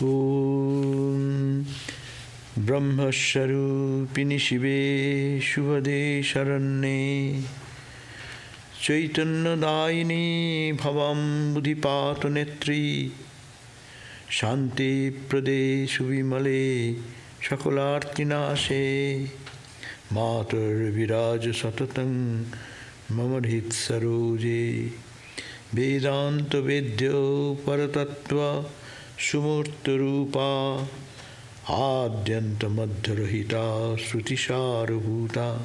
Om Brahma Sharupini Shive Shubhade Sharanye Chaitanya Daini Bhavam Buddhipata Netri Shanti Pradesh Vimale Shakalartinashe Matar Viraj Satatang Mamadhit Saroje Vedanta Vedyo Paratattva Sumurta Rupa Adyanta Madhyarahita Srutisharabhuta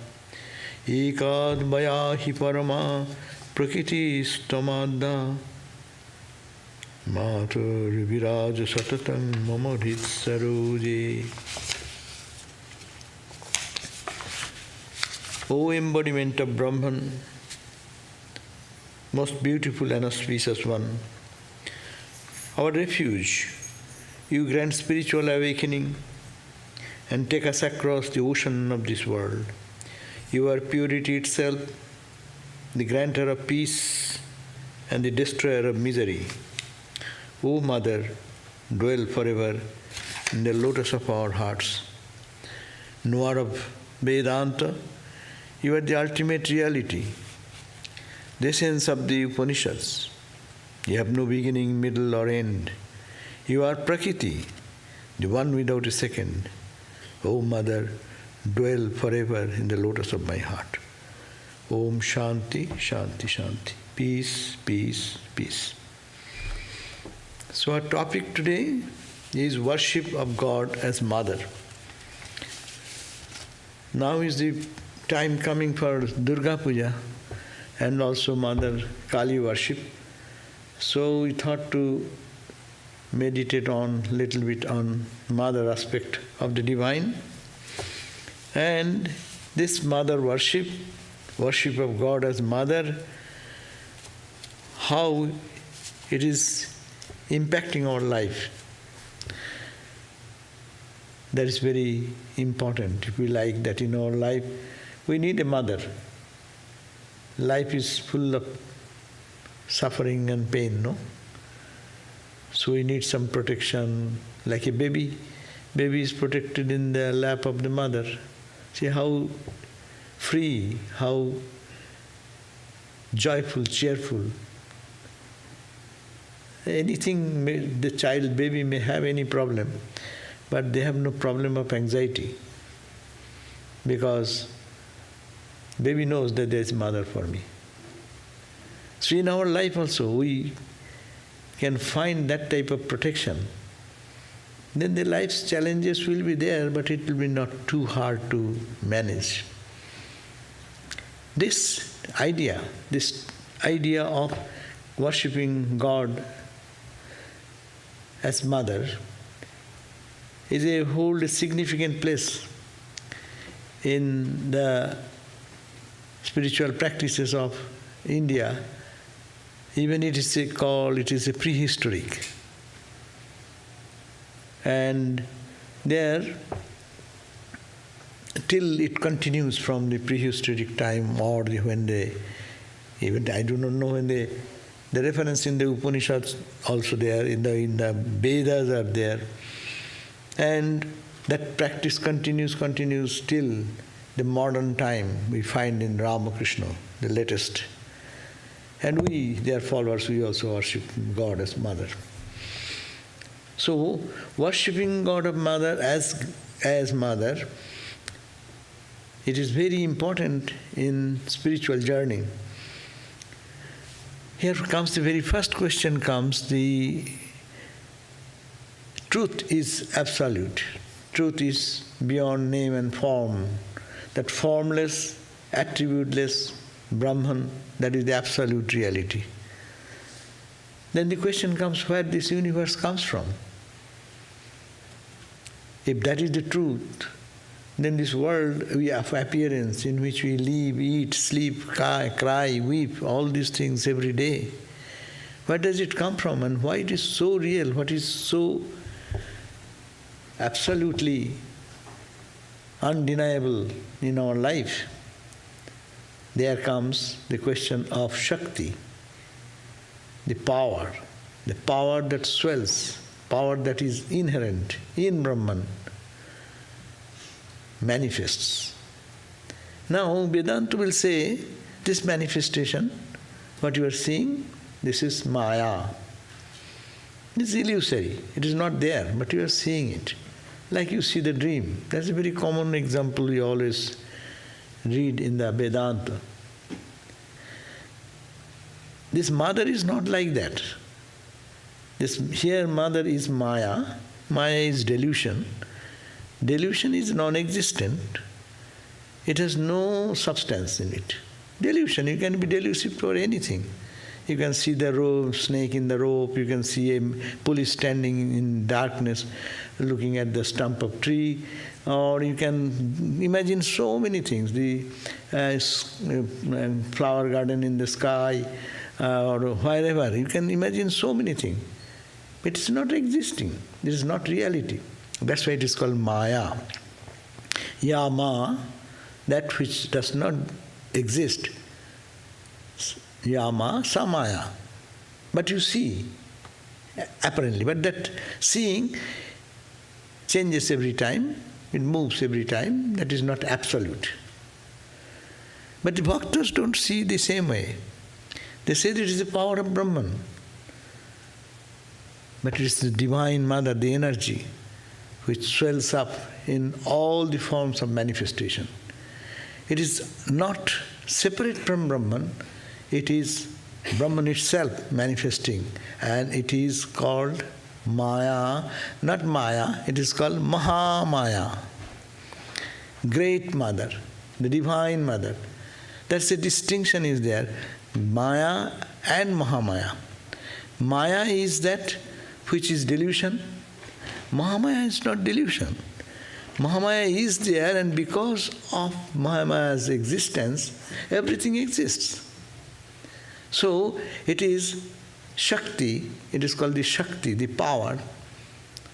Ekadmaya Hi Parama Prakriti Stamadda Matar Viraja Satatang Mamadhit Saroje. O embodiment of Brahman, most beautiful and auspicious one, our refuge, you grant spiritual awakening and take us across the ocean of this world. You are purity itself, the granter of peace and the destroyer of misery. O Mother, dwell forever in the lotus of our hearts. Knower of Vedanta, you are the ultimate reality, the essence of the Upanishads. You have no beginning, middle or end. You are Prakriti, the one without a second. O Mother, dwell forever in the lotus of my heart. Om Shanti, Shanti, Shanti. Peace, peace, peace. So our topic today is worship of God as Mother. Now is the time coming for Durga Puja and also Mother Kali worship. So we thought to meditate on little bit on Mother aspect of the divine. And this Mother worship of God as Mother, how it is impacting our life. That is very important. If we like that in our life, we need a mother. Life is full of suffering and pain, no? So we need some protection, like a baby. Baby is protected in the lap of the mother. See how free, how joyful, cheerful. Anything, the child, baby may have any problem, but they have no problem of anxiety, because baby knows that there is mother for me. So in our life also we can find that type of protection. Then the life's challenges will be there, but it will be not too hard to manage. This idea of worshipping God as Mother holds a significant place in the spiritual practices of India. Even it is a prehistoric. And there, till it continues from the prehistoric time, or even I do not know when the reference in the Upanishads also there, in the Vedas are there. And that practice continues till the modern time we find in Ramakrishna, the latest. And we, their followers, we also worship God as Mother. So, worshipping God of Mother as Mother, it is very important in spiritual journey. Here comes the very first question the truth is absolute. Truth is beyond name and form. That formless, attributeless Brahman, that is the absolute reality. Then the question comes where this universe comes from. If that is the truth, then this world of appearance in which we live, eat, sleep, cry, weep, all these things every day, where does it come from and why it is so real, what is so absolutely undeniable in our life? There comes the question of Shakti. the power that swells, power that is inherent in Brahman, manifests. Now Vedanta will say, this manifestation, what you are seeing, this is Maya. It is illusory. It is not there, but you are seeing it. Like you see the dream. That's a very common example we always read in the Vedanta. This mother is not like that. Here mother is Maya. Maya is delusion. Delusion is non-existent. It has no substance in it. Delusion, you can be delusive for anything. You can see the rope, snake in the rope, you can see a police standing in darkness looking at the stump of tree, or you can imagine so many things, the flower garden in the sky, or wherever. You can imagine so many things. It is not existing. This is not reality. That's why it is called Maya. Yama, that which does not exist. Yama, Samaya. But you see, apparently. But that seeing changes every time, it moves every time, that is not absolute. But the bhaktas don't see the same way. They say that it is the power of Brahman. But it is the Divine Mother, the energy, which swells up in all the forms of manifestation. It is not separate from Brahman, it is Brahman itself manifesting, and it is called Maya, not Maya, it is called Mahamaya. Great Mother, the Divine Mother. That's the distinction is there, Maya and Mahamaya. Maya is that which is delusion. Mahamaya is not delusion. Mahamaya is there, and because of Mahamaya's existence, everything exists. So it is Shakti, it is called the Shakti, the power,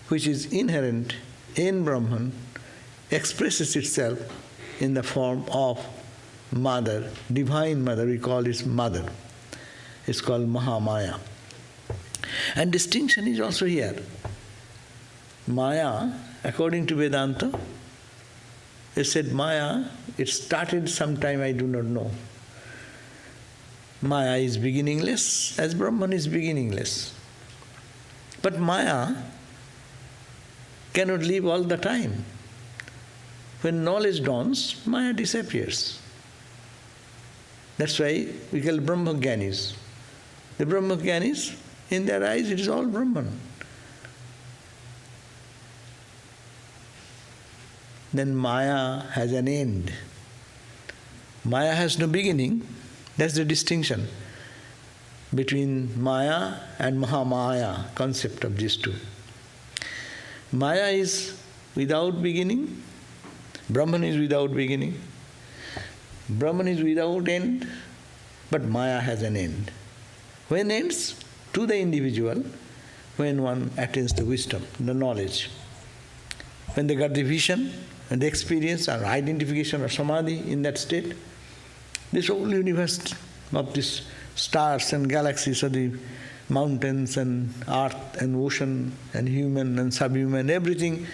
which is inherent in Brahman, expresses itself in the form of Mother, Divine Mother, we call it Mother. It's called Mahamaya. And distinction is also here. Maya, according to Vedanta, it said Maya, it started sometime I do not know. Maya is beginningless, as Brahman is beginningless. But Maya cannot live all the time. When knowledge dawns, Maya disappears. That's why we call Brahmagyanis. The Brahmagyanis, in their eyes, it is all Brahman. Then Maya has an end. Maya has no beginning. That's the distinction between Maya and Mahamaya, concept of these two. Maya is without beginning, Brahman is without beginning, Brahman is without end, but Maya has an end. When ends? To the individual, when one attains the wisdom, the knowledge. When they got the vision and the experience or identification or samadhi in that state, this whole universe of these stars and galaxies or the mountains and earth and ocean and human and subhuman, everything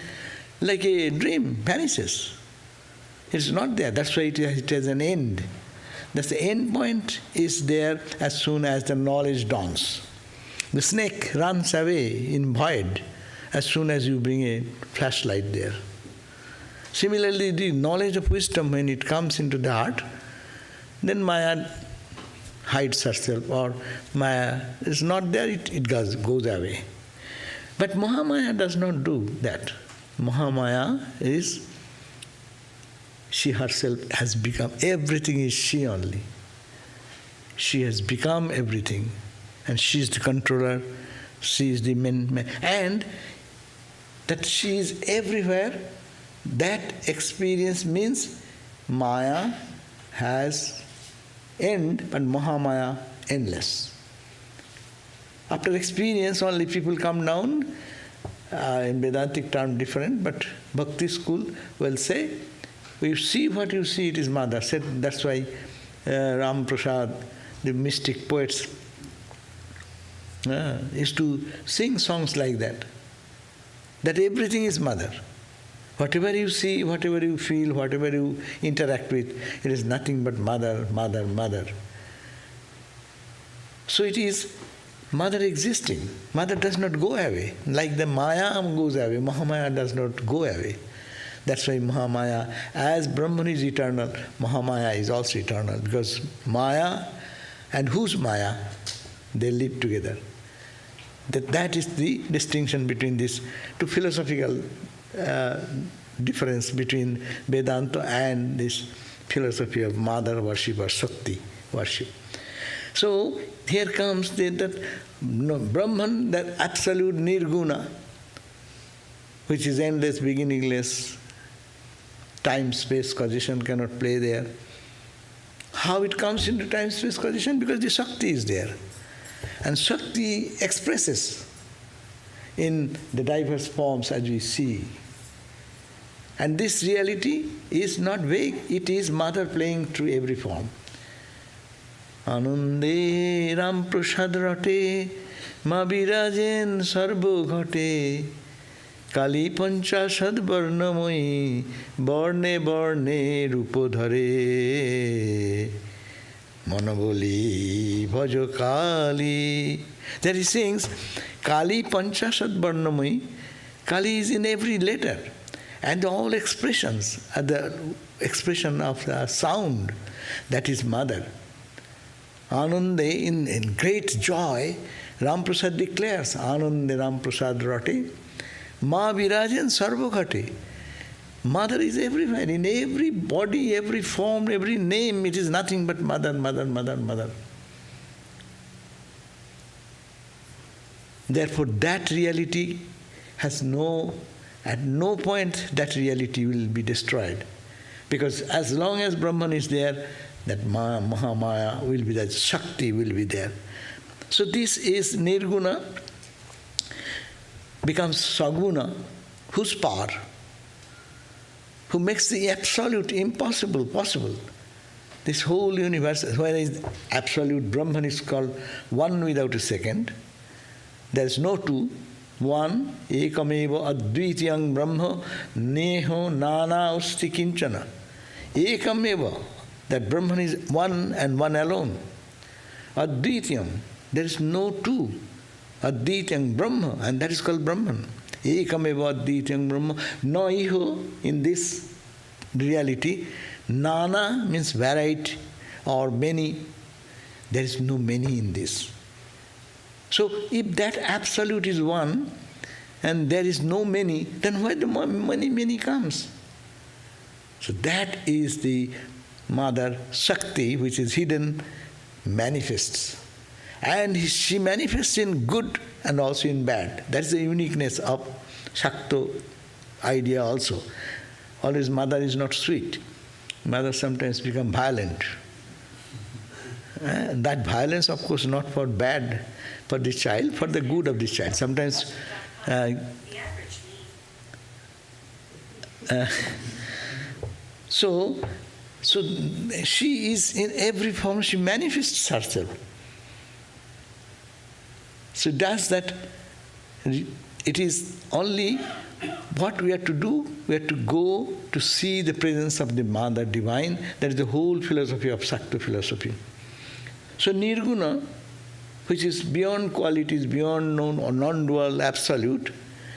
like a dream vanishes. It's not there. That's why it has an end. That's the end point is there as soon as the knowledge dawns. The snake runs away in void as soon as you bring a flashlight there. Similarly, the knowledge of wisdom, when it comes into the heart, then Maya hides herself, or Maya is not there, it goes away. But Mahamaya does not do that. Mahamaya is, she herself has become, everything is she only. She has become everything, and she is the controller, she is the main, and that she is everywhere, that experience means Maya has end, but Mahamaya endless. After experience, only people come down, in Vedantic term different, but Bhakti school will say, you see what you see, it is Mother. That's why Ram Prasad, the mystic poets, Used to sing songs like that. That everything is mother. Whatever you see, whatever you feel, whatever you interact with, it is nothing but mother, mother, mother. So it is mother existing. Mother does not go away. Like the Maya goes away, Mahamaya does not go away. That's why Mahamaya, as Brahman is eternal, Mahamaya is also eternal. Because Maya and whose Maya, they live together. That is the distinction between these two philosophical difference between Vedanta and this philosophy of mother worship or Shakti worship. So here comes that Brahman, that absolute nirguna, which is endless, beginningless, time, space, causation cannot play there. How it comes into time, space, causation? Because the Shakti is there. And Shakti expresses in the diverse forms as we see. And this reality is not vague, it is mother playing through every form. Anunde Ram Prasad Rate, Ma Birajen Sarbo Ghate, Kali Pancha Sad Varnamoyi, Borne Borne Rupo Dhare, Manaboli Bhajo Kali. There he sings, Kali Pancha Sad Varnamoyi. Kali is in every letter. And all expressions are the expression of the sound, that is mother. Anande, in great joy, Ram Prasad declares, Anande Ram Prasad Rate, Ma Virajan Sarvagate. Mother is everywhere, in every body, every form, every name, it is nothing but mother, mother, mother, mother. Therefore, that reality has at no point that reality will be destroyed. Because as long as Brahman is there, that Mahamaya will be there, Shakti will be there. So this is Nirguna, becomes Saguna, whose power? Who makes the absolute impossible possible. This whole universe, whereas absolute Brahman is called one without a second, there is no two. One, ekameva advitiyang brahma neho nana usti kinchana. Ekameva, that Brahman is one and one alone. Advitiyam, there is no two. Advitiyang Brahma, and that is called Brahman. Ekameva advitiyang Brahma. No iho, in this reality, nana means variety or many. There is no many in this. So if that absolute is one, and there is no many, then why the many comes? So that is the mother Shakti, which is hidden, manifests. And she manifests in good and also in bad. That's the uniqueness of Shakti idea also. Always mother is not sweet. Mother sometimes become violent. And that violence, of course, not for bad, for the child, for the good of the child. Sometimes so she is in every form, she manifests herself. So does that, it is only what we have to do, we have to go to see the presence of the Mother Divine. That is the whole philosophy of Shakti philosophy. So Nirguna, which is beyond qualities, beyond known or non-dual absolute,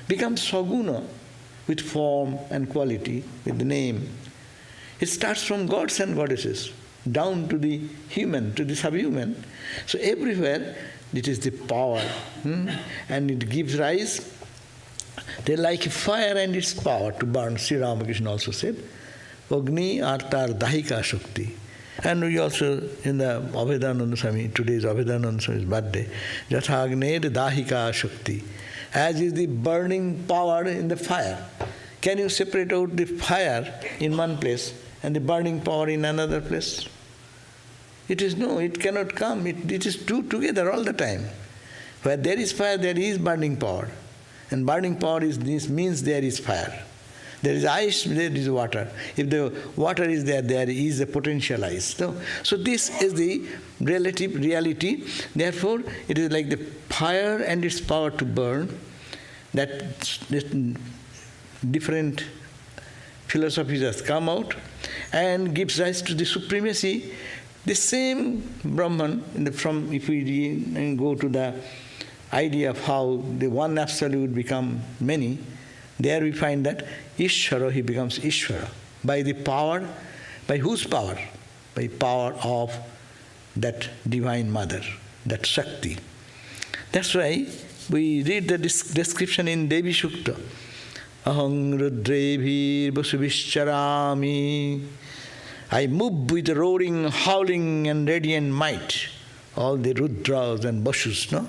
becomes Saguna with form and quality, with the name. It starts from gods and goddesses, down to the human, to the subhuman. So everywhere it is the power, and it gives rise. They like fire and its power to burn. Sri Ramakrishna also said, Agni Artar Dahika Shakti. And we also, in the Abhedananda Swami, today is Abhedananda Swami's birthday, Jathagner Dahika Shakti. As is the burning power in the fire. Can you separate out the fire in one place and the burning power in another place? It is no, it cannot come. It is two together all the time. Where there is fire, there is burning power. And burning power is this means there is fire. There is ice, there is water. If the water is there, there is a potential ice. No? So this is the relative reality. Therefore, it is like the fire and its power to burn. That different philosophies has come out and gives rise to the supremacy. The same Brahman, if we go to the idea of how the one absolute become many, there we find that Ishvara, he becomes Ishvara. By the power, by whose power? By power of that Divine Mother, that Shakti. That's why we read the description in Devi Sukta. Ahang Rudrebhir Vasubhischarami. I move with roaring, howling and radiant might. All the Rudras and Vashus, no?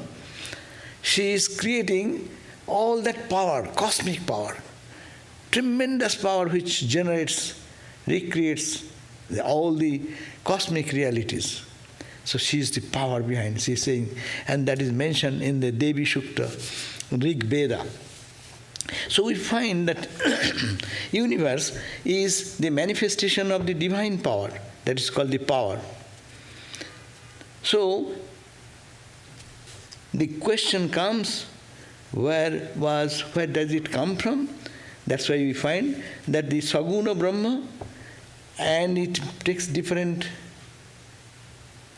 She is creating all that power, cosmic power, tremendous power which generates, recreates all the cosmic realities. So she is the power behind, she is saying, and that is mentioned in the Devi Sukta, Rig Veda. So we find that universe is the manifestation of the divine power, that is called the power. So the question comes, where does it come from? That's why we find that the Saguna Brahma, and it takes different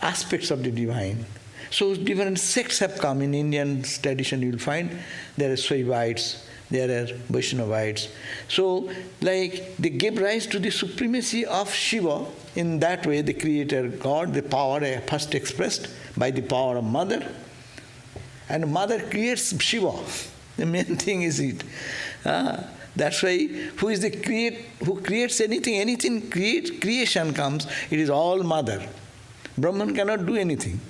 aspects of the divine. So different sects have come in Indian tradition. You will find there are Swaivites, there are Vaishnavites. So like they give rise to the supremacy of Shiva. In that way the creator God, the power first expressed by the power of mother. And mother creates Shiva. The main thing is it. That's why who creates anything creation comes, it is all mother. Brahman cannot do anything.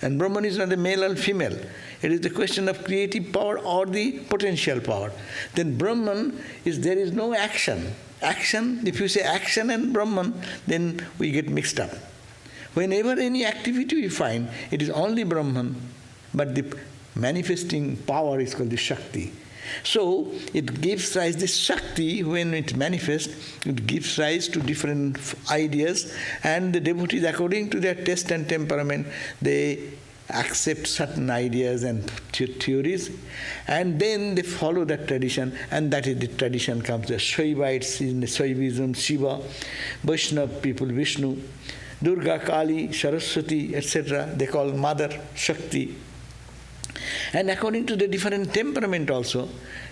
And Brahman is not a male or female. It is the question of creative power or the potential power. Then Brahman there is no action. Action, if you say action and Brahman, then we get mixed up. Whenever any activity we find, it is only Brahman, but the manifesting power is called the Shakti. So it gives rise, this Shakti, when it manifests, it gives rise to different ideas, and the devotees, according to their taste and temperament, they accept certain ideas and theories, and then they follow that tradition, and that is the tradition comes. The Shaivites in the Shaivism, Shiva, Vaishnava people, Vishnu, Durga, Kali, Saraswati, etc., they call Mother, Shakti. And according to the different temperament also,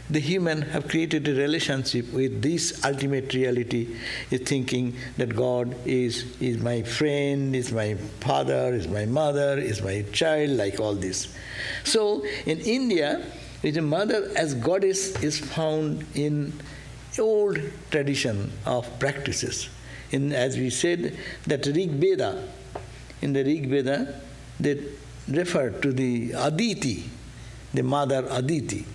the human have created a relationship with this ultimate reality, is thinking that God is my friend, is my father, is my mother, is my child, like all this. So in India, the mother as goddess is found in old tradition of practices. As we said, that Rig Veda, in the Rig Veda, they refer to the Aditi, the mother Aditi.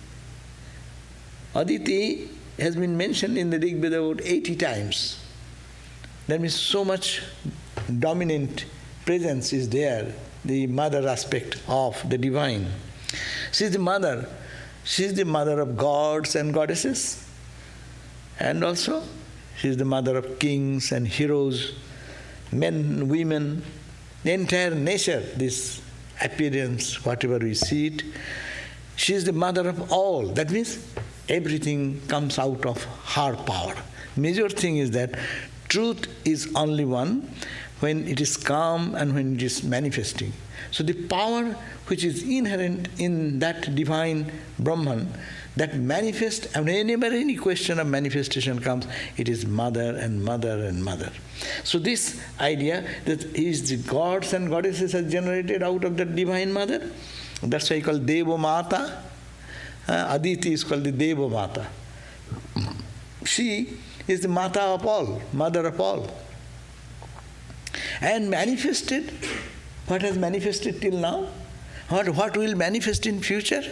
Aditi has been mentioned in the Rig Veda about 80 times. That means so much dominant presence is there, the mother aspect of the divine. She is the mother. She is the mother of gods and goddesses. And also, she is the mother of kings and heroes, men, women, the entire nature, this appearance, whatever we see it. She is the mother of all. That means everything comes out of her power. Major thing is that truth is only one when it is calm and when it is manifesting. So the power which is inherent in that divine Brahman, that manifests, and whenever any question of manifestation comes, it is mother and mother and mother. So this idea that is the gods and goddesses are generated out of that divine mother, that's why I call Deva Mata. Aditi is called the Deva Mata. She is the Mata of all, mother of all. And manifested, what has manifested till now? What will manifest in future?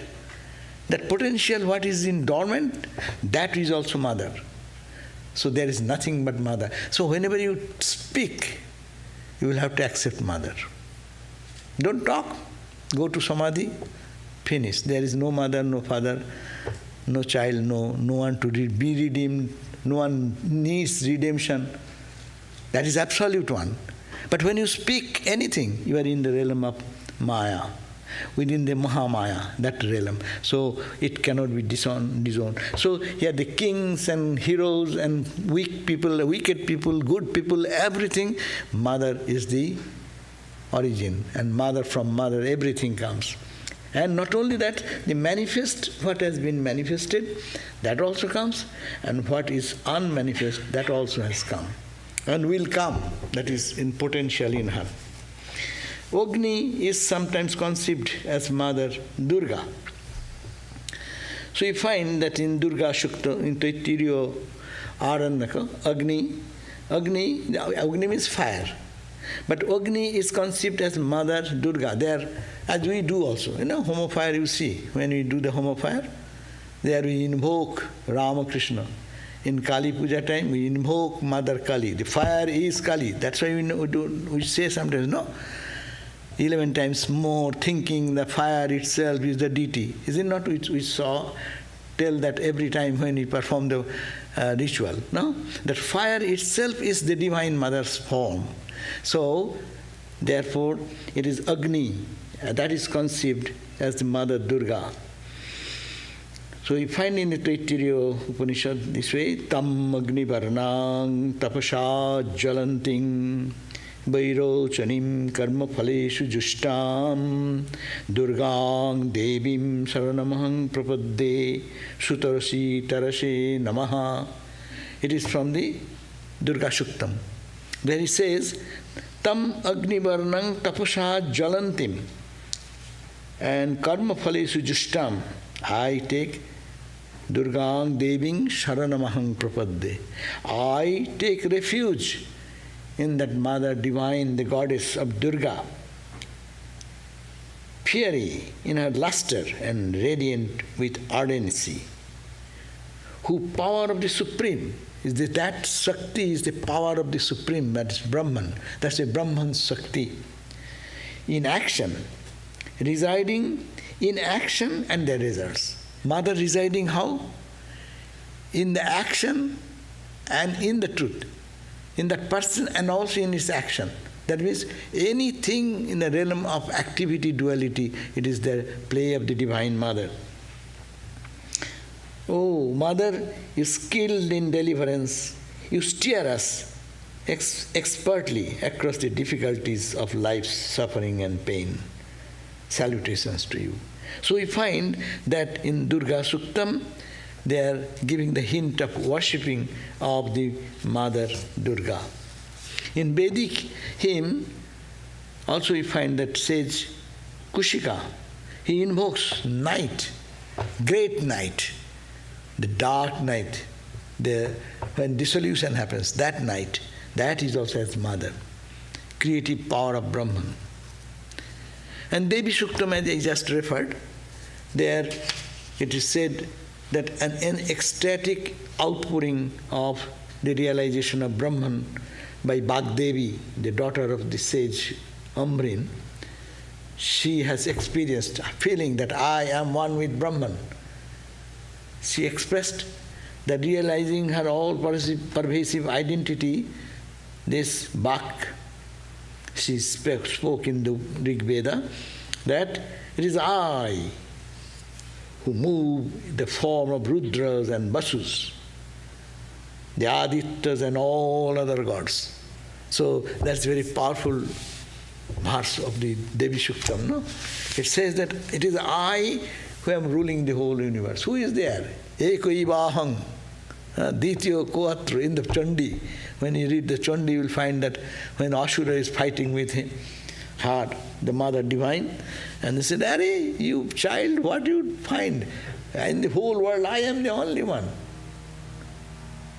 That potential, what is in dormant, that is also mother. So there is nothing but mother. So whenever you speak, you will have to accept mother. Don't talk. Go to Samadhi, finish. There is no mother, no father, no child, no one to be redeemed, no one needs redemption. That is absolute one. But when you speak anything, you are in the realm of Maya, within the Mahamaya, that realm. So it cannot be disowned. So here the kings and heroes and weak people, wicked people, good people, everything, mother is the origin. And mother, from mother, everything comes. And not only that, the manifest, what has been manifested, that also comes. And what is unmanifest, that also has come. And will come, that is in potential in her. Agni is sometimes conceived as Mother Durga. So you find that in Durga Shukta, in Taittiriya Aranyaka, Agni means fire. But Agni is conceived as Mother Durga. There, as we do also. Homo fire you see, when we do the homo fire, there we invoke Ramakrishna. In Kali Puja time, we invoke Mother Kali. The fire is Kali. That's why we say sometimes, 11 times more, thinking the fire itself is the deity. Is it not we tell that every time when we perform the ritual, no? That fire itself is the Divine Mother's form. So, therefore, it is Agni, that is conceived as the Mother Durga. So we find in the Taittiriya Upanishad this way, Tam Agni Varnang Tapasha Jalanting Vairochanim Karma Phaleshu Justam Durgang Devim Saranamahang Prapadde Sutarasi Tarase Namaha. It is from the Durga Shuktam. There he says, Tam Agni Varnang Tapasha Jalantim and Karma Phaleshu Justam. I take Durgang Deving Sharanamahang Prapadde. I take refuge in that Mother Divine, the goddess of Durga, fiery in her luster and radiant with ardency, who power of the Supreme, that Shakti is the power of the Supreme, that is Brahman, that's a Brahman Shakti. In action, residing in action and the results. Mother residing how? In the action and in the truth. In that person and also in his action. That means anything in the realm of activity, duality, it is the play of the Divine Mother. Oh, Mother, you skilled in deliverance. You steer us expertly across the difficulties of life's suffering and pain. Salutations to you. So we find that in Durga Suktam, they are giving the hint of worshipping of the Mother Durga. In Vedic hymn, also we find that sage Kushika, he invokes night, great night, the dark night, when dissolution happens, that night, that is also as Mother, creative power of Brahman. And Devi Shuktam, as I just referred, there it is said that an ecstatic outpouring of the realization of Brahman by Bhagdevi, the daughter of the sage Amrin, she has experienced a feeling that I am one with Brahman. She expressed that realizing her all pervasive identity, this Bhak, she spoke in the Rig Veda, that it is I who move the form of Rudras and Vasus, the Adityas and all other gods. So that's very powerful verse of the Devi Shuktam, no? It says that it is I who am ruling the whole universe. Who is there? Eko Ivahang, Dityo Koatra in the Chandi. When you read the Chandi, you will find that when Ashura is fighting with him, hard, the Mother Divine, and they said, Arey, you child, what do you find? In the whole world, I am the only one.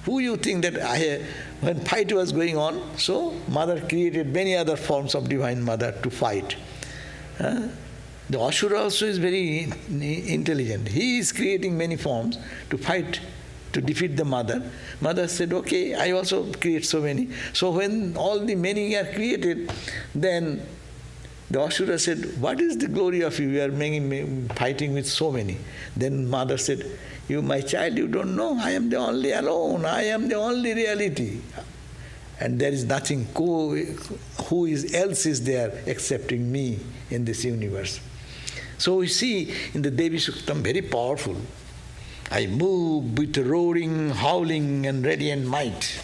Who you think that when fight was going on, so Mother created many other forms of Divine Mother to fight. The Ashura also is very intelligent. He is creating many forms to fight, to defeat the Mother. Mother said, okay, I also create so many. So when all the many are created, then The Asura said, what is the glory of you? You are fighting with so many. Then mother said, you, my child, you don't know. I am the only alone. I am the only reality. And there is nothing else is there excepting me in this universe. So we see in the Devi Suktam, very powerful. I move with roaring, howling and radiant might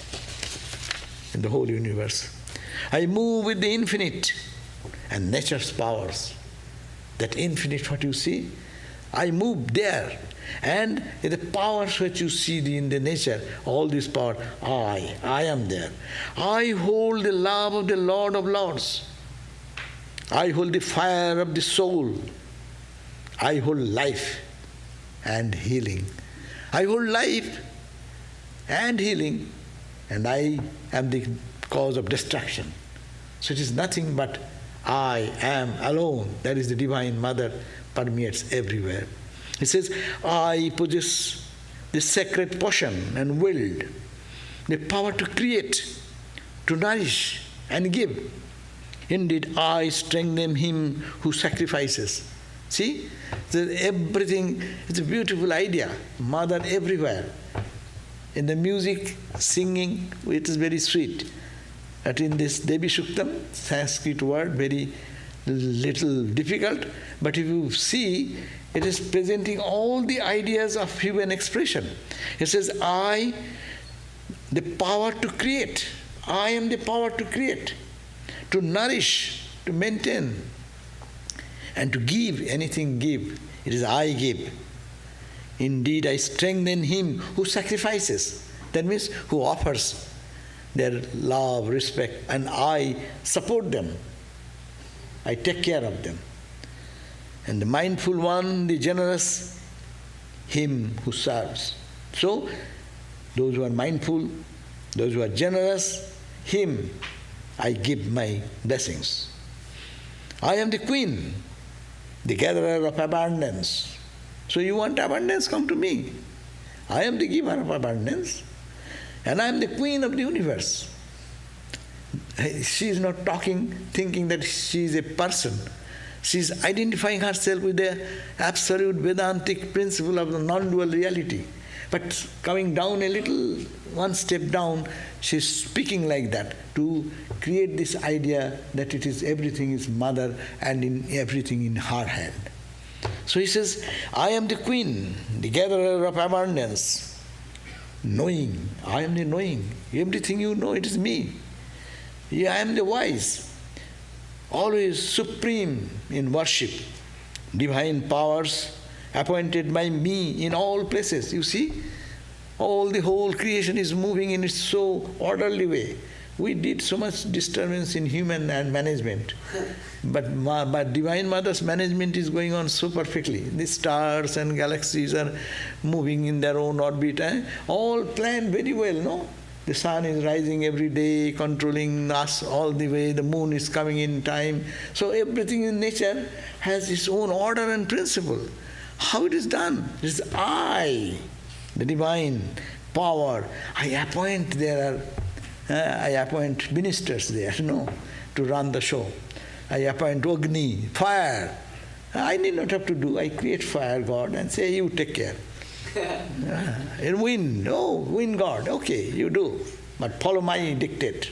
in the whole universe. I move with the infinite and nature's powers. That infinite, what you see, I move there. And in the powers which you see in the nature, all this power, I am there. I hold the love of the Lord of Lords. I hold the fire of the soul. I hold life and healing. I hold life and healing, and I am the cause of destruction. So it is nothing but I am alone. That is the Divine Mother, permeates everywhere. It says, I possess the sacred portion and willed, the power to create, to nourish and give. Indeed, I strengthen him who sacrifices. See, everything is a beautiful idea. Mother everywhere. In the music, singing, it is very sweet. But in this Devi Suktam, Sanskrit word, very little difficult, but if you see, it is presenting all the ideas of human expression. It says, I, the power to create. I am the power to create, to nourish, to maintain, and to give, anything give. It is I give. Indeed, I strengthen him who sacrifices. That means who offers their love, respect, and I support them. I take care of them. And the mindful one, the generous, him who serves. So, those who are mindful, those who are generous, him I give my blessings. I am the queen, the gatherer of abundance. So you want abundance, come to me. I am the giver of abundance, and I am the queen of the universe. She is not talking, thinking that she is a person. She is identifying herself with the absolute Vedantic principle of the non-dual reality. But coming down a little, one step down, she is speaking like that to create this idea that it is everything is mother and in everything in her hand. So he says, I am the queen, the gatherer of abundance. Knowing, I am the knowing. Everything you know, it is me. Yeah, I am the wise. Always supreme in worship. Divine powers appointed by me in all places. You see, the whole creation is moving in its so orderly way. We did so much disturbance in human and management. But Divine Mother's management is going on so perfectly. The stars and galaxies are moving in their own orbit. All planned very well, no? The sun is rising every day, controlling us all the way. The moon is coming in time. So everything in nature has its own order and principle. How it is done? It is I, the divine power. I appoint ministers there, to run the show. I appoint Agni, fire. I need not have to do. I create fire, God, and say, you take care. And wind, wind God, okay, you do. But follow my dictate.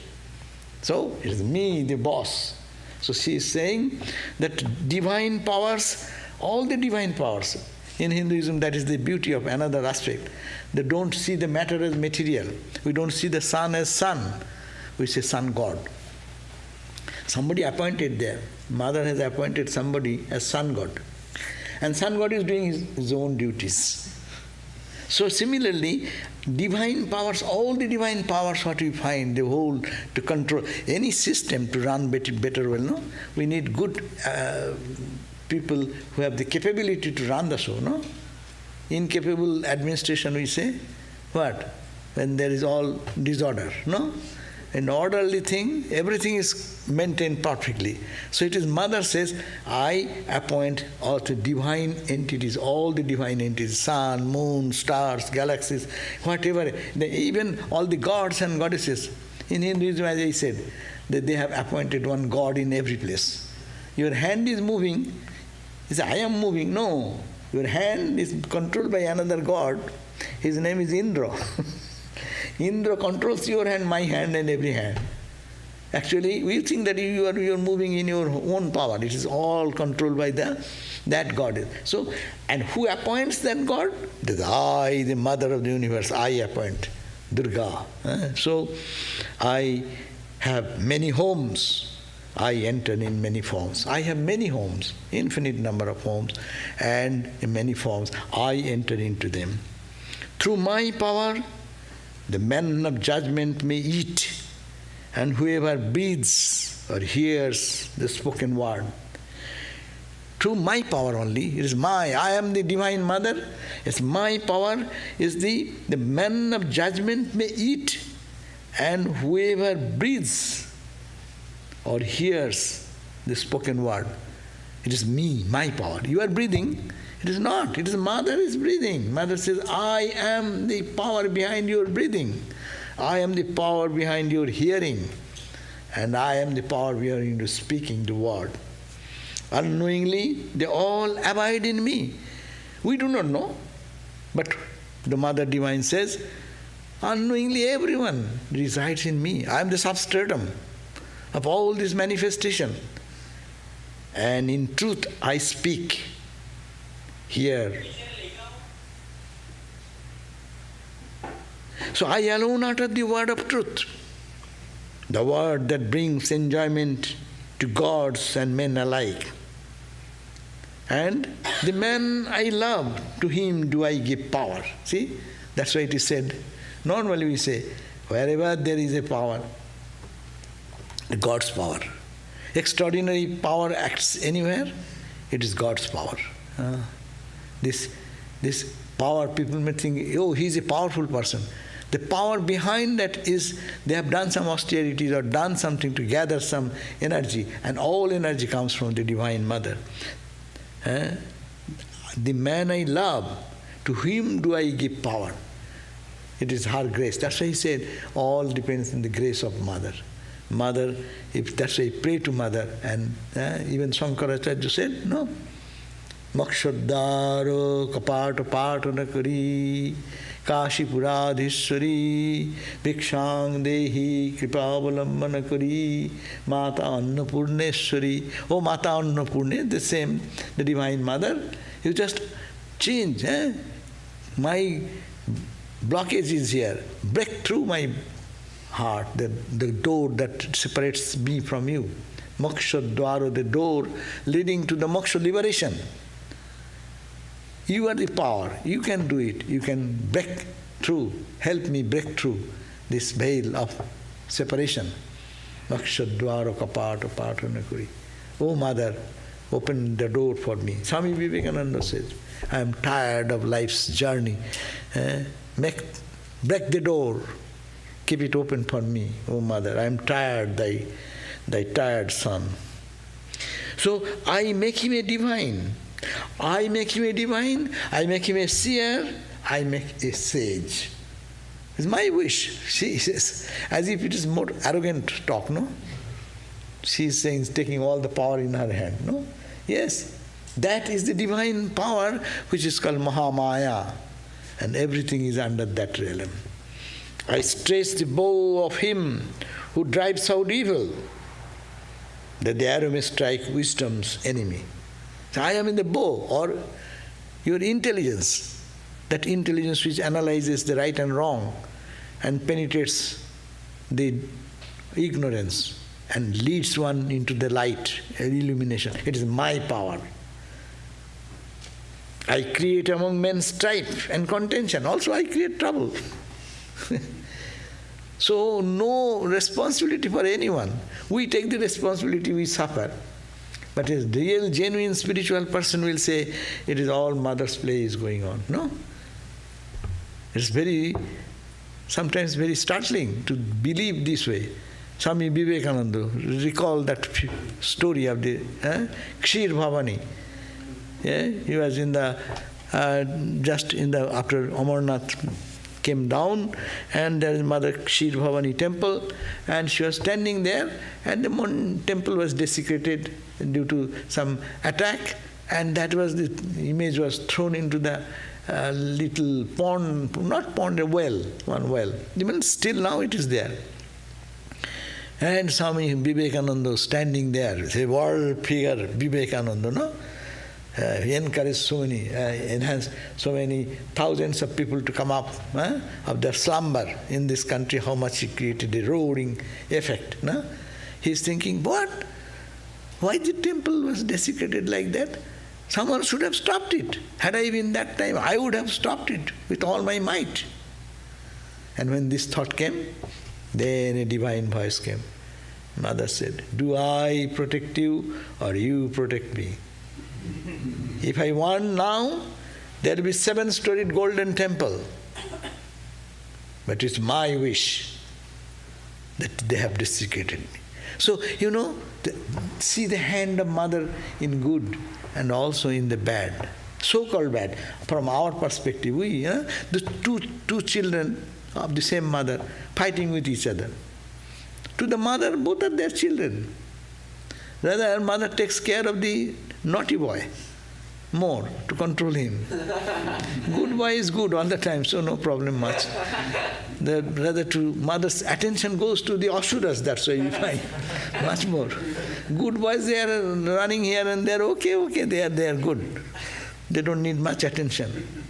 So it is me, the boss. So she is saying that divine powers, all the divine powers, in Hinduism that is the beauty of another aspect. They don't see the matter as material. We don't see the sun as sun. We say sun God. Somebody appointed there. Mother has appointed somebody as sun God. And sun God is doing his own duties. So similarly, divine powers, all the divine powers what we find, the whole, to control any system to run better well, no? We need good people who have the capability to run the show, no? Incapable administration, we say. What? When there is all disorder, no? An orderly thing, everything is maintained perfectly. So it is Mother says, I appoint all the divine entities, all the divine entities, sun, moon, stars, galaxies, whatever, even all the gods and goddesses. In Hinduism, as I said, that they have appointed one god in every place. Your hand is moving. You say, I am moving. No. Your hand is controlled by another god. His name is Indra. Indra controls your hand, my hand, and every hand. Actually, we think that you are moving in your own power. It is all controlled by that God. So, and who appoints that God? It is I, the mother of the universe. I appoint Durga. So, I have many homes. I enter in many forms. I have many homes, infinite number of homes, and in many forms. I enter into them. Through my power, the man of judgment may eat, and whoever breathes or hears the spoken word. Through my power only, it is I am the Divine Mother, it's my power, is the man of judgment may eat, and whoever breathes or hears the spoken word. It is me, my power. You are breathing. It is not. It is Mother is breathing. Mother says, I am the power behind your breathing. I am the power behind your hearing. And I am the power behind your speaking the word. Unknowingly, they all abide in me. We do not know. But the Mother Divine says, unknowingly everyone resides in me. I am the substratum of all this manifestation. And in truth I speak here. So I alone utter the word of truth, the word that brings enjoyment to gods and men alike. And the man I love, to him do I give power. See, that's why it is said. Normally we say, wherever there is a power, God's power. Extraordinary power acts anywhere, it is God's power. This power, people may think, oh, he's a powerful person. The power behind that is they have done some austerities or done something to gather some energy, and all energy comes from the Divine Mother. The man I love, to him do I give power. It is her grace. That's why he said, all depends on the grace of Mother. Mother, if that's why pray to Mother. And even Shankaracharya said, no. Makshaddaro kapata patana kari Kashipuradhishwari Bhikshang Dehi Kripavalamana Kari Mata Annapurneshwari. Oh, Mata Annapurne, the same, the Divine Mother. You just change. My blockage is here. Break through my heart, the door that separates me from you. Moksha Dwaro, the door leading to the moksha liberation. You are the power. You can do it. You can break through. Help me break through this veil of separation. Moksha Dwaro Kapata Patanakuri. Oh Mother, open the door for me. Swami Vivekananda says, I am tired of life's journey. Break the door. Keep it open for me, oh Mother. I am tired, thy tired son. So I make him a divine. I make him a divine. I make him a seer. I make a sage. It's my wish. She says, as if it is more arrogant talk, no? She is saying, taking all the power in her hand, no? Yes, that is the divine power which is called Mahamaya. And everything is under that realm. I stretch the bow of him who drives out evil, that the arrow may strike wisdom's enemy. So I am in the bow, or your intelligence, that intelligence which analyzes the right and wrong and penetrates the ignorance and leads one into the light, illumination. It is my power. I create among men strife and contention. Also I create trouble. So no responsibility for anyone. We take the responsibility, we suffer. But a real, genuine spiritual person will say, it is all Mother's play is going on. No? It's sometimes very startling to believe this way. Swami Vivekananda, recall that story of the Kshir Bhavani. Yeah? He was after Amarnath came down, and there is Mother Kshir Bhavani temple, and she was standing there, and the temple was desecrated due to some attack, and that was the image was thrown into the little pond, not pond, a well, one well. Even still now it is there. And Swami Vivekananda was standing there, a world figure, Vivekananda, no? He encouraged so many, enhanced so many thousands of people to come up of their slumber in this country, how much he created a roaring effect. No? He's thinking, what? Why the temple was desecrated like that? Someone should have stopped it. Had I been that time, I would have stopped it with all my might. And when this thought came, then a divine voice came. Mother said, do I protect you or you protect me? If I want now, there will be 7-storied golden temple. But it's my wish that they have desecrated me. So, see the hand of Mother in good and also in the bad, so-called bad. From our perspective, the two children of the same mother fighting with each other. To the mother, both are their children. Rather, her mother takes care of the naughty boy more to control him. Good boy is good all the time, so no problem much. Rather, to mother's attention goes to the asuras, that's why we find much more. Good boys, they are running here and there, okay, they are good. They don't need much attention.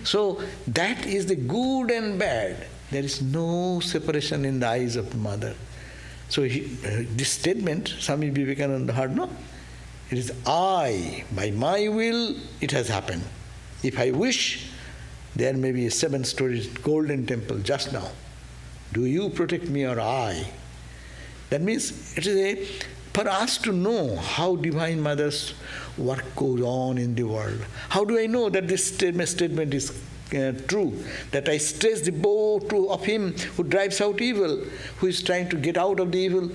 So that is the good and bad. There is no separation in the eyes of the mother. So this statement, Swami Vivekananda heard, no? It is I, by my will, it has happened. If I wish, there may be a 7-story golden temple just now. Do you protect me or I? That means it is for us to know how Divine Mother's work goes on in the world. How do I know that this statement is true? That I stress the bow of him who drives out evil, who is trying to get out of the evil.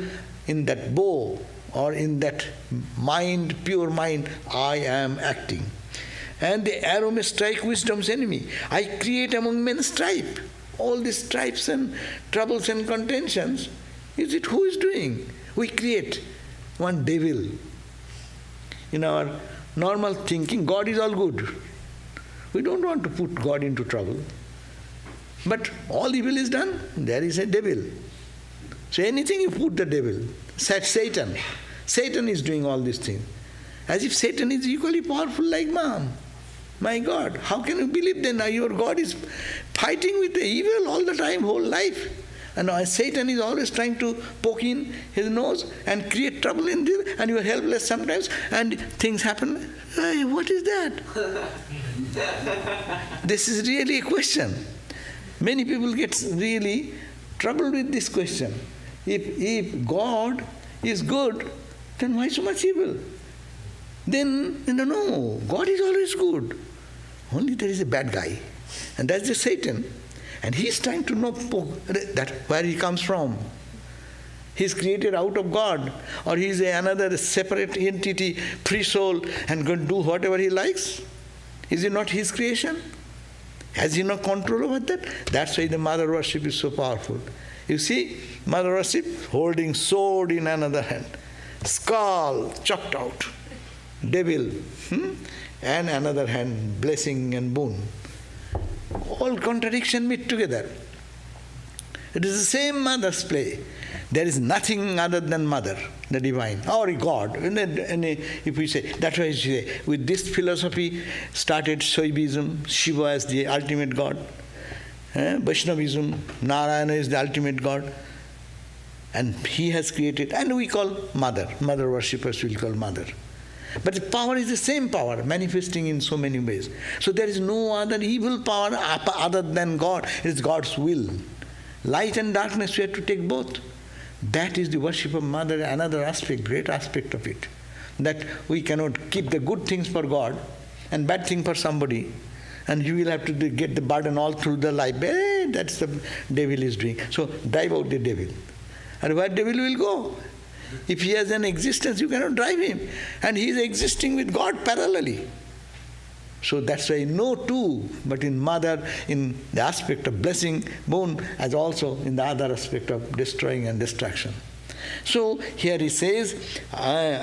In that bow or in that mind, pure mind, I am acting. And the arrow may strike wisdom's enemy. I create among men strife. All these strifes and troubles and contentions, is it who is doing? We create one devil. In our normal thinking, God is all good. We don't want to put God into trouble. But all evil is done, there is a devil. So anything you put the devil, Satan. Satan is doing all these things. As if Satan is equally powerful like Mom. My God, how can you believe then your God is fighting with the evil all the time, whole life? And Satan is always trying to poke in his nose and create trouble in this, and you are helpless sometimes, and things happen. Hey, what is that? This is really a question. Many people get really troubled with this question. If God is good, then why so much evil? Then, no, God is always good. Only there is a bad guy, and that's the Satan. And he's trying to know that where he comes from. He's created out of God, or he's another separate entity, free soul, and going to do whatever he likes. Is it not his creation? Has he no control over that? That's why the mother worship is so powerful. You see, mother worship holding sword in another hand, skull chopped out, devil, and another hand blessing and boon. All contradiction meet together. It is the same mother's play. There is nothing other than mother, the divine, or God. And if we say, that's why we say, with this philosophy started Shaivism, Shiva as the ultimate God. Vaishnavism, Narayana is the ultimate God. And he has created, and we call mother. Mother worshippers will call mother. But the power is the same power, manifesting in so many ways. So there is no other evil power other than God. It is God's will. Light and darkness, we have to take both. That is the worship of mother, another aspect, great aspect of it. That we cannot keep the good things for God and bad thing for somebody. And you will have to get the burden all through the life. That's the devil is doing. So drive out the devil. And where devil will go? If he has an existence, you cannot drive him. And he is existing with God parallelly. So that's why no two, but in mother, in the aspect of blessing, born, as also in the other aspect of destroying and destruction. So here he says,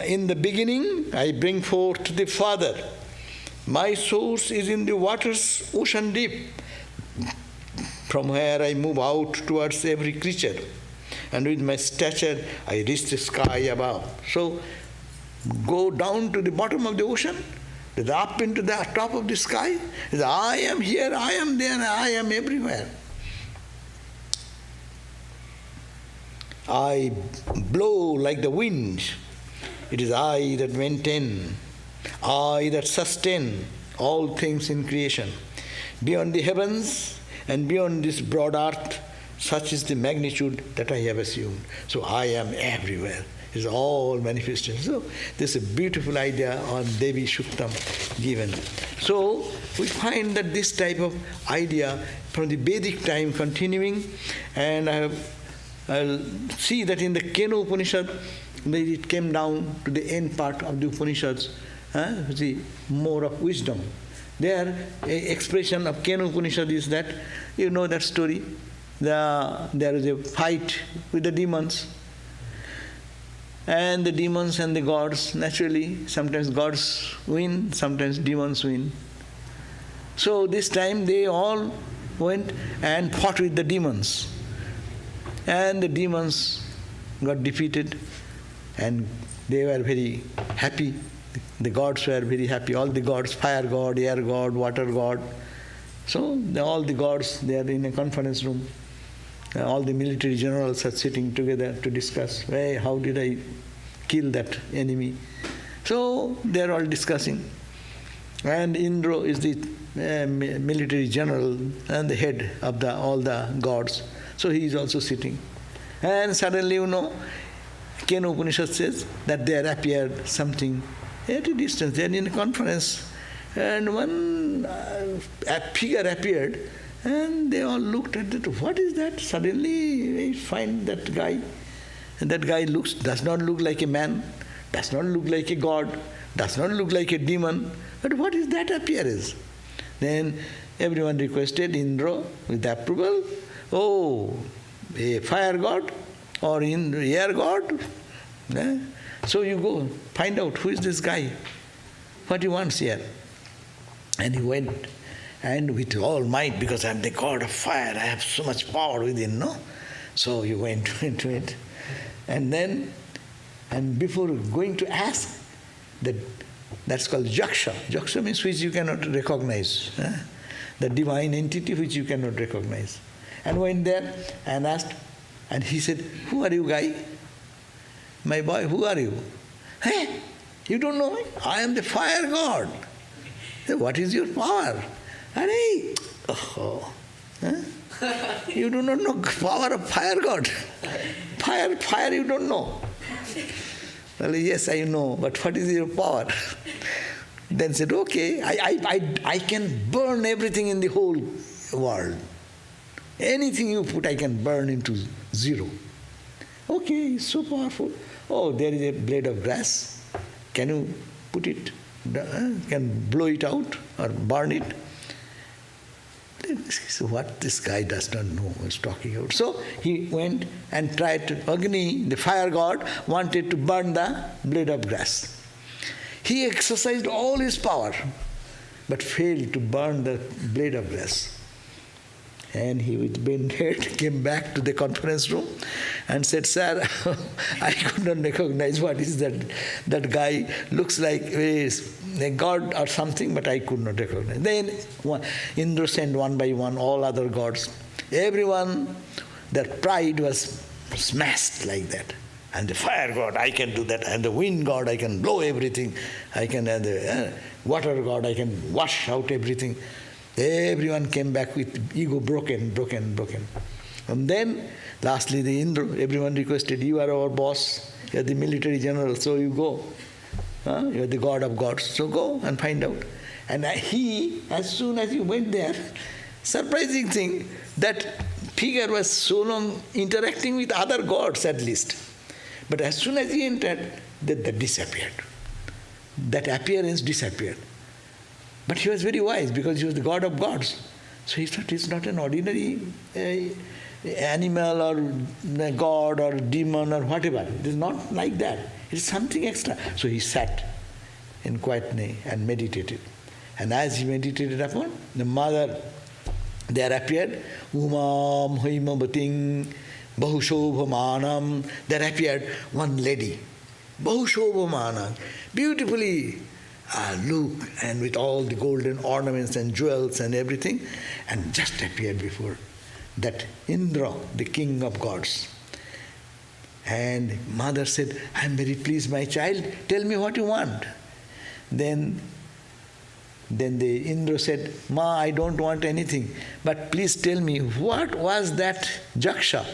in the beginning I bring forth the Father. My source is in the waters, ocean deep, from where I move out towards every creature. And with my stature I reach the sky above. So go down to the bottom of the ocean, up into the top of the sky. I am here, I am there, I am everywhere. I blow like the wind. It is I that maintain, I that sustain all things in creation. Beyond the heavens and beyond this broad earth, such is the magnitude that I have assumed. So I am everywhere. It's all manifestation. So this is a beautiful idea on Devi Shuktam given. So we find that this type of idea from the Vedic time continuing, and I'll see that in the Kena Upanishad, it came down to the end part of the Upanishads, the more of wisdom. Their expression of Kena Upanishad is that, you know that story, there is a fight with the demons. And the demons and the gods, naturally, sometimes gods win, sometimes demons win. So this time they all went and fought with the demons. And the demons got defeated, and they were very happy. The gods were very happy. All the gods, fire god, air god, water god. So all the gods, they are in a conference room. All the military generals are sitting together to discuss, hey, how did I kill that enemy? So they are all discussing. And Indra is the military general and the head of all the gods. So he is also sitting. And suddenly, Kena Upanishad says that there appeared something at a distance. They are in a conference. And one figure appeared. And they all looked at it. What is that? Suddenly they find that guy. And that guy does not look like a man, does not look like a god, does not look like a demon. But what is that appearance? Then everyone requested Indra with approval. Oh, a fire god or air god? So you go find out who is this guy, what he wants here. And he went. And with all might, because I am the god of fire, I have so much power within, no? So you went into it. And then, and before going to ask, that's called Jaksha. Jaksha means which you cannot recognize. The divine entity which you cannot recognize. And went there and asked, and he said, who are you, guy? My boy, who are you? Hey, you don't know me? I am the fire god. What is your power? Hey, you do not know power of fire god. Fire you don't know. Well, yes, I know, but what is your power? Then said, okay, I can burn everything in the whole world. Anything you put, I can burn into zero. Okay, it's so powerful. Oh, there is a blade of grass. Can you put it, can blow it out or burn it? What this guy does not know is talking about. So he went and tried to, Agni, the fire god, wanted to burn the blade of grass. He exercised all his power, but failed to burn the blade of grass. And he, with bent head, came back to the conference room and said, sir, I could not recognize what is that. That guy looks like a god or something, but I could not recognize. Then Indra sent one by one all other gods. Everyone, their pride was smashed like that. And the fire god, I can do that. And the wind god, I can blow everything. And the water god, I can wash out everything. Everyone came back with ego broken. And then, lastly, the Indra, everyone requested, you are our boss, you are the military general, so you go. You are the god of gods, so go and find out. And he, as soon as he went there, surprising thing, that figure was so long interacting with other gods at least. But as soon as he entered, that disappeared. That appearance disappeared. But he was very wise because he was the God of gods. So he thought he's not an ordinary animal or god or demon or whatever. It is not like that. It is something extra. So he sat in quietly and meditated. And as he meditated upon, the mother there appeared, Umam Haimavating Bahushobhamanam. There appeared one lady, Bahushobhamanam, beautifully look and with all the golden ornaments and jewels and everything, and just appeared before that Indra, the king of gods. And mother said, I am very pleased, my child, tell me what you want. Then the Indra said, Ma, I don't want anything, but please tell me, what was that Jaksha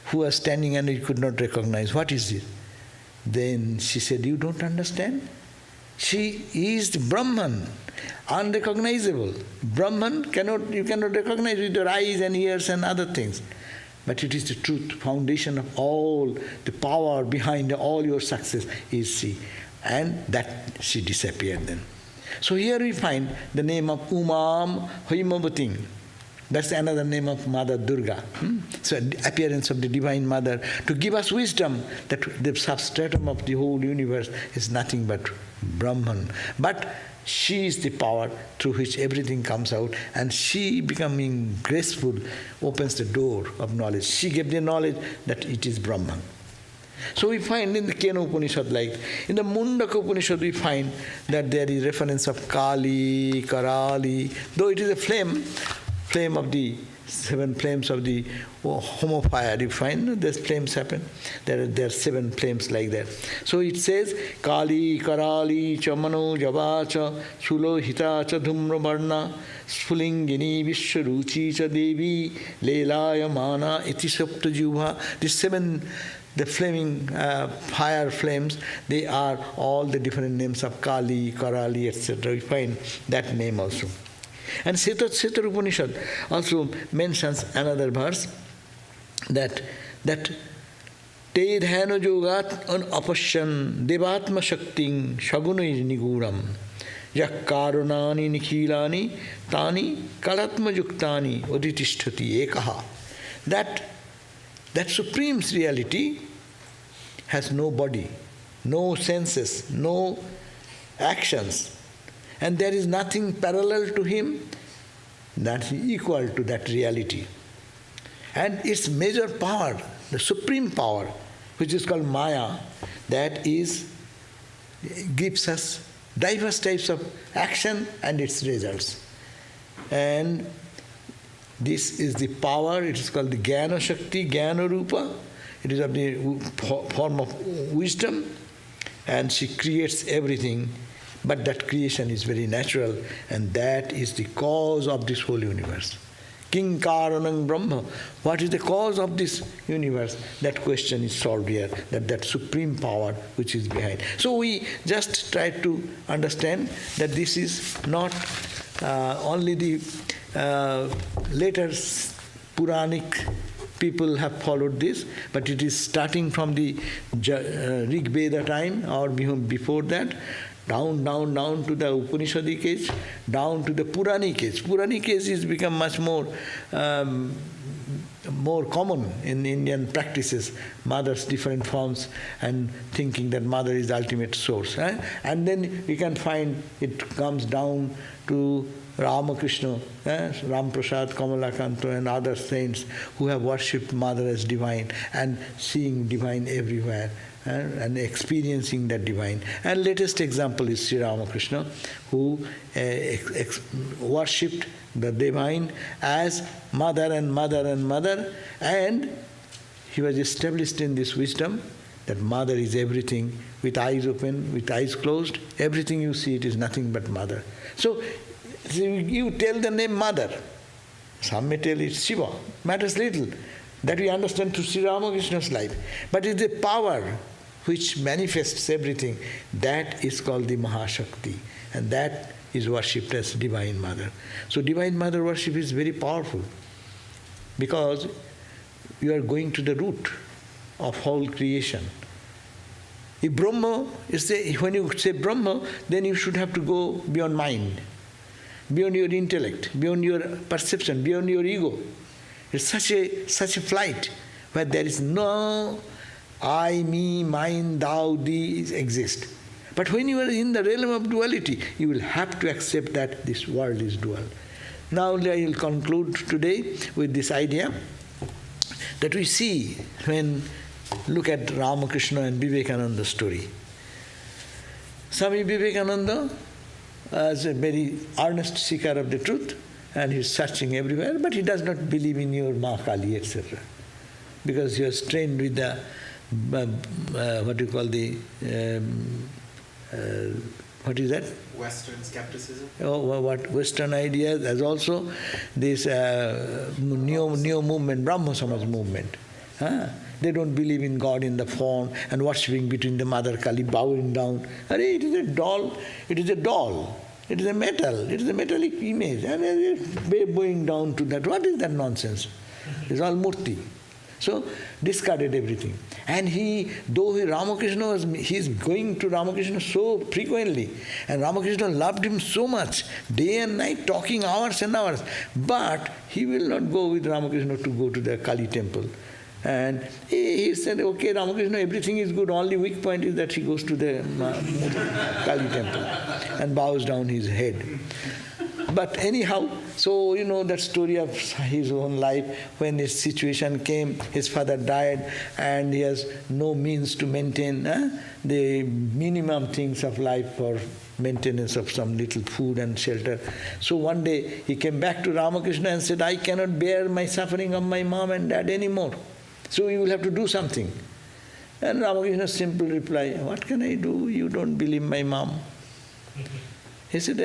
who was standing and he could not recognize? What is it? Then she said, you don't understand? She is the Brahman, unrecognizable. Brahman, you cannot recognize with your eyes and ears and other things. But it is the truth, foundation of all, the power behind all your success is she. And that she disappeared then. So here we find the name of Umam Haimavating. That's another name of Mother Durga. So appearance of the Divine Mother to give us wisdom that the substratum of the whole universe is nothing but Brahman. But she is the power through which everything comes out, and she, becoming graceful, opens the door of knowledge. She gave the knowledge that it is Brahman. So we find in the Kena Upanishad, like in the Mundaka Upanishad, we find that there is reference of Kali, Karali, though it is a flame of the 7 flames of the home of fire. You find these flames happen. There are 7 flames like that. So it says Kali, Karali, Chamano, Javacha, Sulo, Hitacha, Dhumra Varna, Spulingini, Vishwaruchi, Cha Devi, Leelaya, Mana, Iti Sapta Juva. These 7, the flaming fire flames, they are all the different names of Kali, Karali, etc. We find that name also. And Setar Upanishad also mentions another verse that Te dhano yogat an apasyan devatma shakting shagunai niguram yakkarunani nikhilani tani kalatma yuktani uditishthati ekaha. That supreme reality has no body, no senses, no actions, and there is nothing parallel to him that is equal to that reality. And its major power, the supreme power, which is called Maya, that gives us diverse types of action and its results. And this is the power, it is called the Jnana Shakti, Jnana Rupa. It is of the form of wisdom, and she creates everything. But that creation is very natural, and that is the cause of this whole universe. King Karanang Brahma. What is the cause of this universe? That question is solved here, that supreme power which is behind. So we just try to understand that this is not only the later Puranic people have followed this, but it is starting from the Rig Veda time or before that, down to the Upanishadic age, down to the Puranic age. Puranic age has become much more common in Indian practices, mother's different forms, and thinking that mother is the ultimate source. And then we can find it comes down to Ramakrishna, Ram Prasad, Kamalakanto, and other saints who have worshipped mother as divine and seeing divine everywhere. And experiencing that divine. And latest example is Sri Ramakrishna, who worshipped the divine as mother and mother and mother, and he was established in this wisdom that mother is everything, with eyes open, with eyes closed, everything you see, it is nothing but mother. So you tell the name mother, some may tell it's Shiva, matters little. That we understand through Sri Ramakrishna's life. But it's the power which manifests everything, that is called the Mahashakti, and that is worshipped as Divine Mother. So Divine Mother worship is very powerful, because you are going to the root of whole creation. If Brahma, when you say Brahma, then you should have to go beyond mind, beyond your intellect, beyond your perception, beyond your ego. It's such a flight where there is no I, me, mine, thou, thee exist. But when you are in the realm of duality, you will have to accept that this world is dual. Now I will conclude today with this idea that we see when look at Ramakrishna and Vivekananda story. Swami Vivekananda is a very earnest seeker of the truth, and he is searching everywhere, but he does not believe in your Ma Kali, etc. Because he was trained with the what is that? Western skepticism. What Western ideas, as also this new movement, Brahma Samaj movement. They don't believe in God in the form and worshipping between the Mother Kali, bowing down. It is a doll. It is a doll. It is a metal. It is a metallic image. And they're bowing down to that. What is that nonsense? It's all murti. So discarded everything. And Ramakrishna he's going to Ramakrishna so frequently. And Ramakrishna loved him so much, day and night, talking hours and hours. But he will not go with Ramakrishna to go to the Kali temple. And he said, okay, Ramakrishna, everything is good, only weak point is that he goes to the Kali temple and bows down his head. But anyhow, so you know that story of his own life, when his situation came, his father died and he has no means to maintain the minimum things of life for maintenance of some little food and shelter. So one day he came back to Ramakrishna and said, I cannot bear my suffering of my mom and dad anymore. So you will have to do something. And Ramakrishna's simple reply, what can I do? You don't believe my mom. He said,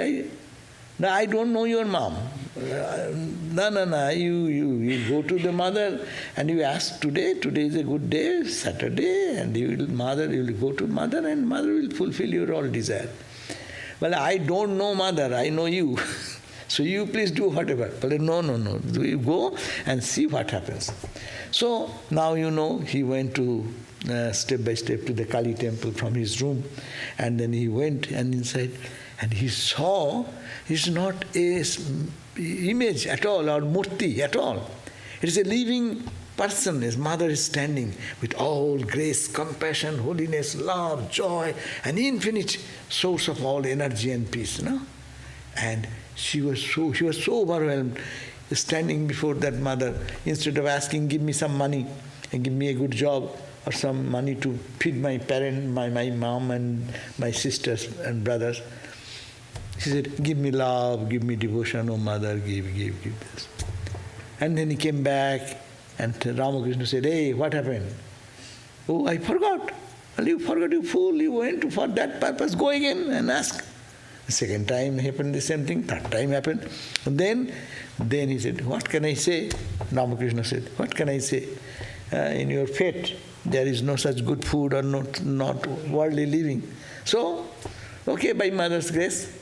I don't know your mom. No. You go to the mother and you ask today is a good day, Saturday, and you will go to mother and mother will fulfill your all desire. Well, I don't know mother, I know you. So you please do whatever. But no. You go and see what happens. So now you know he went to step by step to the Kali temple from his room, and then he went and inside, and he saw it's not a image at all or murti at all. It is a living person. His mother is standing with all grace, compassion, holiness, love, joy, an infinite source of all energy and peace. No? And she was so overwhelmed, standing before that mother. Instead of asking, give me some money and give me a good job or some money to feed my parent, my mom and my sisters and brothers, she said, give me love, give me devotion, oh mother, give this. And then he came back and Ramakrishna said, hey, what happened? Oh, I forgot. Well, you forgot, you fool, you went for that purpose, go again and ask. The second time happened the same thing, third time happened. And then he said, what can I say? Ramakrishna said, what can I say? In your fate, there is no such good food or not worldly living. So, okay, by mother's grace,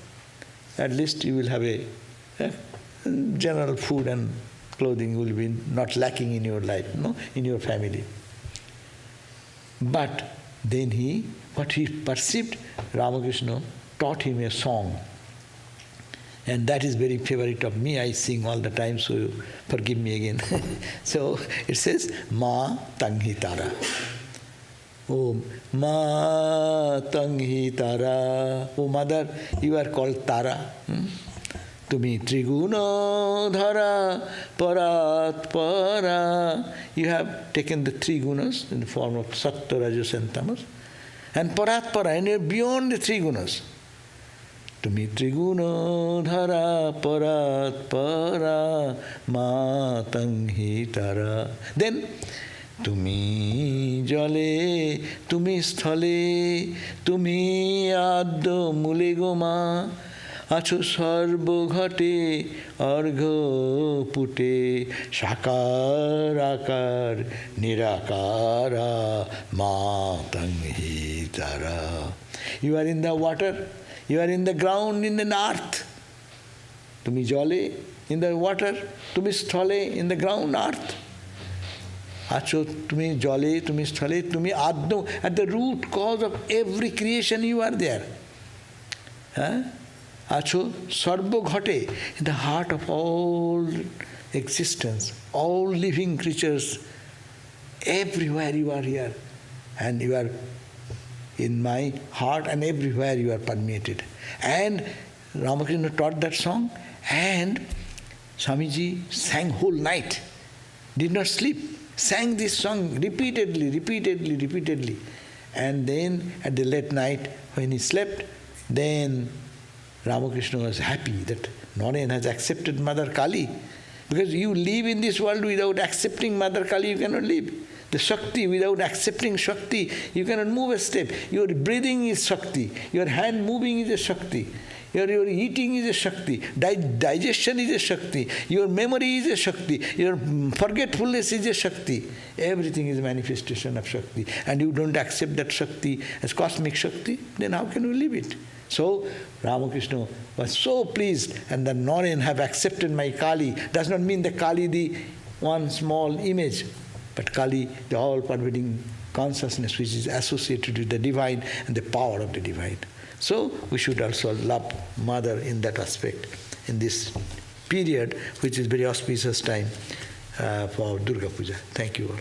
at least you will have a general food and clothing will be not lacking in your life, in your family. But then what he perceived, Ramakrishna taught him a song. And that is very favorite of me. I sing all the time, so forgive me again. So it says, Ma Tanghi Tara. Oh, Ma Tanghi Tara. Oh, mother, you are called Tara. Tumi Triguna Dhara Parat Para. You have taken the three gunas in the form of Sattva, Rajas and Tamas. And Parat Para, and you are beyond the three gunas. Tumi Triguna Dhara Parat Para Ma Tanghi Tara. Then Tumi Jale, Tumi Sthale, Tumi Addo Mule Goma, Acho Sarbo Ghate, Argho Pute, Shakar Akar, Nirakara, Ma Tanghi Tara. You are in the water. You are in the ground, in the earth. Tumi jale, in the water. Tumi sthale, in the ground, earth. Acho tumi jale, tumi sthale, tumi adno. At the root cause of every creation you are there. Acho sarvo ghate, in the heart of all existence, all living creatures, everywhere you are here. And you are in my heart, and everywhere you are permeated. And Ramakrishna taught that song, and Swamiji sang whole night, did not sleep, sang this song repeatedly. And then at the late night, when he slept, then Ramakrishna was happy that Naren has accepted Mother Kali. Because you live in this world without accepting Mother Kali, you cannot live. The Shakti, without accepting Shakti, you cannot move a step. Your breathing is Shakti. Your hand moving is a Shakti. Your eating is a Shakti. Digestion is a Shakti. Your memory is a Shakti. Your forgetfulness is a Shakti. Everything is a manifestation of Shakti. And you don't accept that Shakti as cosmic Shakti, then how can you live it? So Ramakrishna was so pleased, and the Naren have accepted my Kali. Does not mean the Kali, the one small image, but Kali, the all-pervading consciousness which is associated with the divine and the power of the divine. So we should also love Mother in that aspect, in this period, which is very auspicious time for Durga Puja. Thank you all.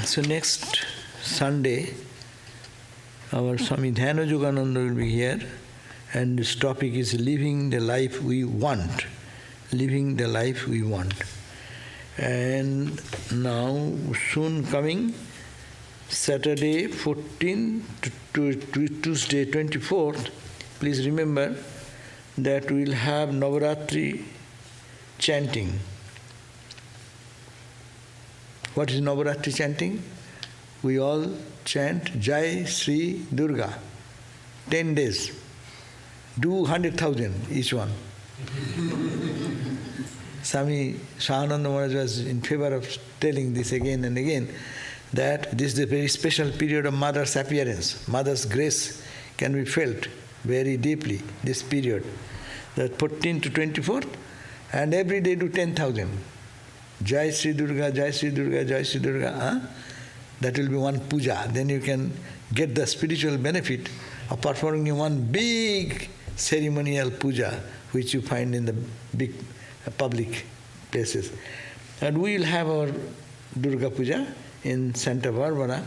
So next Sunday, our Swami Dhyana Yogananda will be here, and this topic is living the life we want. Living the life we want. And now, soon coming, Saturday 14th to Tuesday 24th, please remember that we will have Navaratri chanting. What is Navaratri chanting? We all chant Jai Sri Durga. 10 days. Do 100,000 each one. Swami Sahananda Maharaj was in favor of telling this again and again, that this is a very special period of Mother's appearance. Mother's grace can be felt very deeply, this period. That 14th to 24th, and every day do 10,000. Jai Sri Durga, Jai Sri Durga, Jai Sri Durga. That will be one puja. Then you can get the spiritual benefit of performing one big ceremonial puja, which you find in the big public places. And we will have our Durga Puja in Santa Barbara,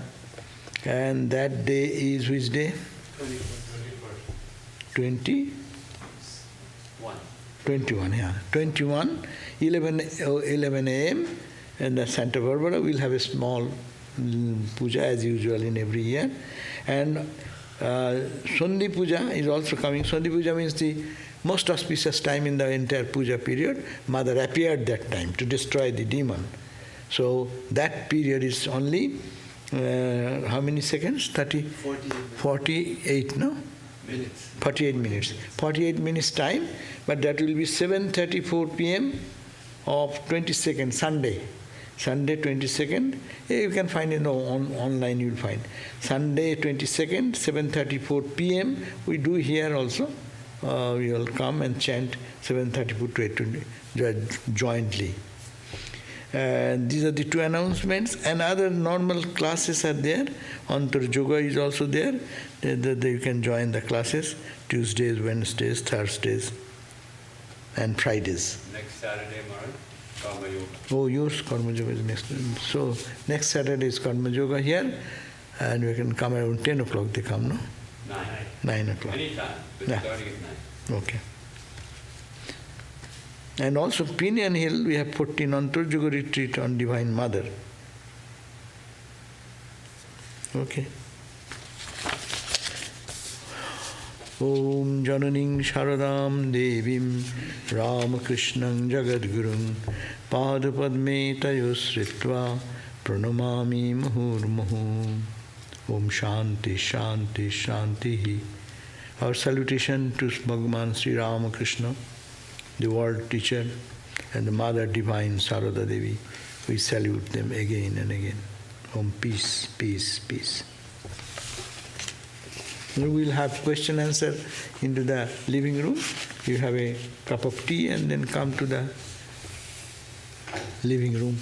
and that day is which day? 21, yeah. 21, 11 a.m. and at Santa Barbara we'll have a small puja as usual in every year. And Sandhi Puja is also coming. Sandhi Puja means the most auspicious time in the entire puja period. Mother appeared that time to destroy the demon. So that period is only, how many seconds? 48, no? Minutes. 48 minutes. 48 minutes time, but that will be 7:34 p.m. of 22nd, Sunday. Sunday 22nd, you can find it online, you will find. Sunday 22nd, 7:34 p.m. we do here also. We will come and chant 7:34 to 8:20 jointly. These are the two announcements, and other normal classes are there. Antar Yoga is also there. You can join the classes Tuesdays, Wednesdays, Thursdays, and Fridays. Next Saturday, Maharaj, Karma Yoga. Oh, yours Karma Yoga is next. So next Saturday is Karma Yoga here, and we can come around 10 o'clock. They come, no? 9 o'clock. Anytime, but starting at 9. Okay. And also Pinion Hill, we have 14 Antar Yoga retreat on Divine Mother. Okay. Om Jananing Sharadam Devim Ramakrishnang Jagadgurung Padapadme Tayosritva Pranamami Muhurmuhu. Om Shanti Shanti Shanti. Our salutation to Bhagavan Sri Ramakrishna, the world teacher, and the Mother Divine Sarada Devi. We salute them again and again. Om peace, peace, peace. We will have question answer into the living room. You have a cup of tea and then come to the living room.